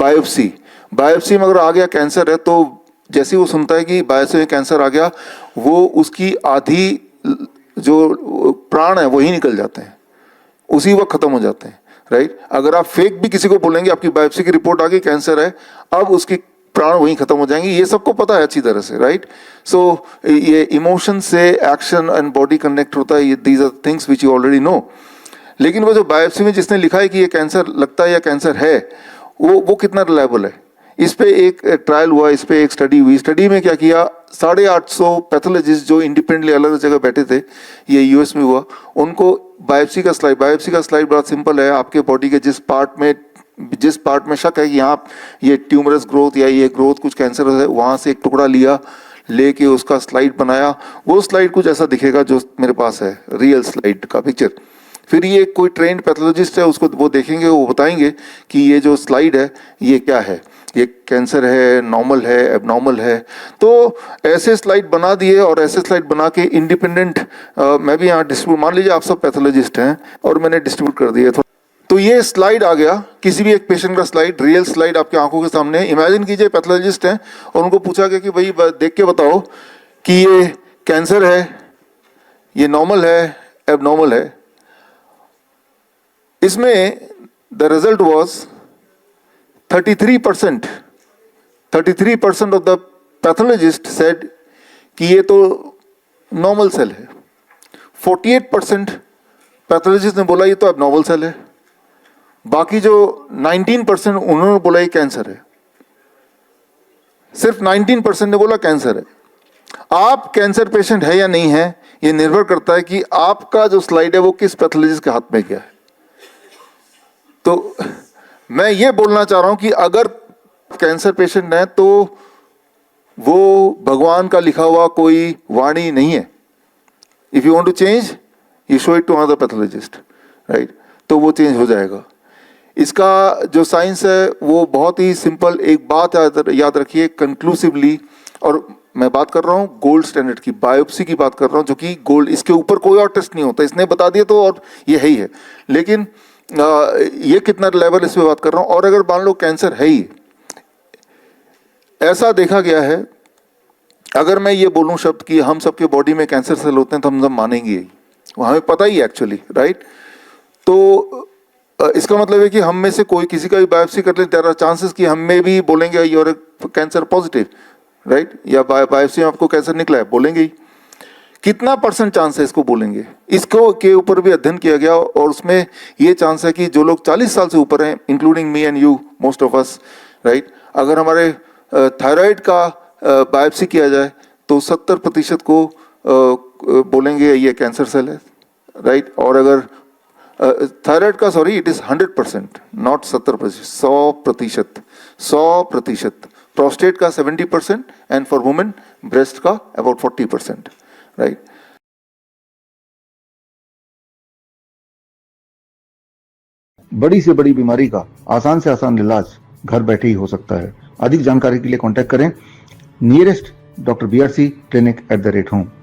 Biopsy में अगर आ गया कैंसर है तो जैसे ही वो सुनता है कि बायोप्सी में कैंसर आ गया, वो उसकी आधी जो प्राण है वही निकल जाते हैं, उसी वक्त खत्म हो जाते हैं, राइट। अगर आप फेक भी किसी को बोलेंगे आपकी बायोप्सी की रिपोर्ट आ गई कैंसर है, अब उसकी प्राण वहीं खत्म हो जाएंगे, ये सबको पता है अच्छी तरह से, राइट। सो ये इमोशन से एक्शन एंड बॉडी कनेक्ट होता है, these are things which you already know. लेकिन वो जो बायोप्सी में जिसने लिखा है कि ये कैंसर लगता है या कैंसर है, वो कितना रिलायबल है। इस पे एक ट्रायल हुआ, इस पे एक स्टडी हुई। स्टडी में क्या किया, 850 पैथोलॉजिस्ट जो इंडिपेंडेंटली अलग अलग जगह बैठे थे, ये यूएस में हुआ, उनको बायोप्सी का स्लाइड बड़ा सिंपल है, आपके बॉडी के जिस पार्ट में शक है कि यहाँ ये ट्यूमरस ग्रोथ या ये ग्रोथ कुछ कैंसर है, वहाँ से एक टुकड़ा लिया, लेके उसका स्लाइड बनाया। वो स्लाइड कुछ ऐसा दिखेगा जो मेरे पास है, रियल स्लाइड का पिक्चर। फिर ये कोई ट्रेंड पैथोलॉजिस्ट है, उसको वो देखेंगे, वो बताएंगे कि ये जो स्लाइड है ये क्या है, ये कैंसर है, नॉर्मल है, एबनॉर्मल है। तो ऐसे स्लाइड बना दिए और ऐसे स्लाइड बना के इंडिपेंडेंट मैं भी यहाँ डिस्ट्रीब्यूट, मान लीजिए आप सब पैथोलॉजिस्ट हैं और मैंने डिस्ट्रीब्यूट कर दिए, तो ये स्लाइड आ गया, किसी भी एक पेशेंट का स्लाइड, रियल स्लाइड आपकी आंखों के सामने। इमेजिन कीजिए पैथोलॉजिस्ट हैं और उनको पूछा गया कि भाई देख के बताओ कि ये कैंसर है, ये नॉर्मल है, एबनॉर्मल है। इसमें the result was 33% of the pathologist said कि ये तो नॉर्मल सेल है। 48% पैथोलॉजिस्ट ने बोला ये तो एबनॉर्मल सेल है। बाकी जो 19% उन्होंने बोला ये कैंसर है। सिर्फ 19% ने बोला कैंसर है। आप कैंसर पेशेंट है या नहीं है, ये निर्भर करता है कि आपका जो स्लाइड है वो किस पैथोलॉजिस्ट के हाथ में गया है। तो मैं ये बोलना चाह रहा हूं कि अगर कैंसर पेशेंट है तो वो भगवान का लिखा हुआ कोई वाणी नहीं है। If you want to change, you show it to another pathologist, right, तो वो चेंज हो जाएगा। इसका जो साइंस है वो बहुत ही सिंपल। एक बात याद रखिए कंक्लूसिवली, और मैं बात कर रहा हूँ गोल्ड स्टैंडर्ड की, बायोप्सी की बात कर रहा हूँ, जो कि गोल्ड, इसके ऊपर कोई और टेस्ट नहीं होता, इसने बता दिया तो और ये है ही है। लेकिन ये कितना लेवल इस पे बात कर रहा हूँ। और अगर मान लो कैंसर है ही, ऐसा देखा गया है, अगर मैं ये बोलूँ शब्द कि हम सबके बॉडी में कैंसर सेल होते हैं तो हम सब मानेंगे ही, हमें पता ही एक्चुअली, राइट। तो इसका मतलब है कि हम में से कोई किसी का भी बायोप्सी कर ले, देयर आर चांसेस कि हम में भी बोलेंगे यूर कैंसर पॉजिटिव, राइट, या बायोप्सी में आपको कैंसर निकला है, बोलेंगे ही। कितना % चांस है इसको बोलेंगे, इसको के ऊपर भी अध्ययन किया गया और उसमें ये चांस है कि जो लोग 40 साल से ऊपर हैं, including me and you, most of us, right, अगर हमारे थायराइड का बायोप्सी किया जाए तो 70% को बोलेंगे ये कैंसर सेल है, राइट। और अगर थायराइड का, sorry, it is 100%, not 70%, 100%। Prostate का 70% एंड फॉर वुमेन ब्रेस्ट का अबाउट 40%, राइट। बड़ी से बड़ी बीमारी का आसान से आसान इलाज घर बैठे ही हो सकता है। अधिक जानकारी के लिए कांटेक्ट करें नियरेस्ट डॉक्टर BRC clinic@home।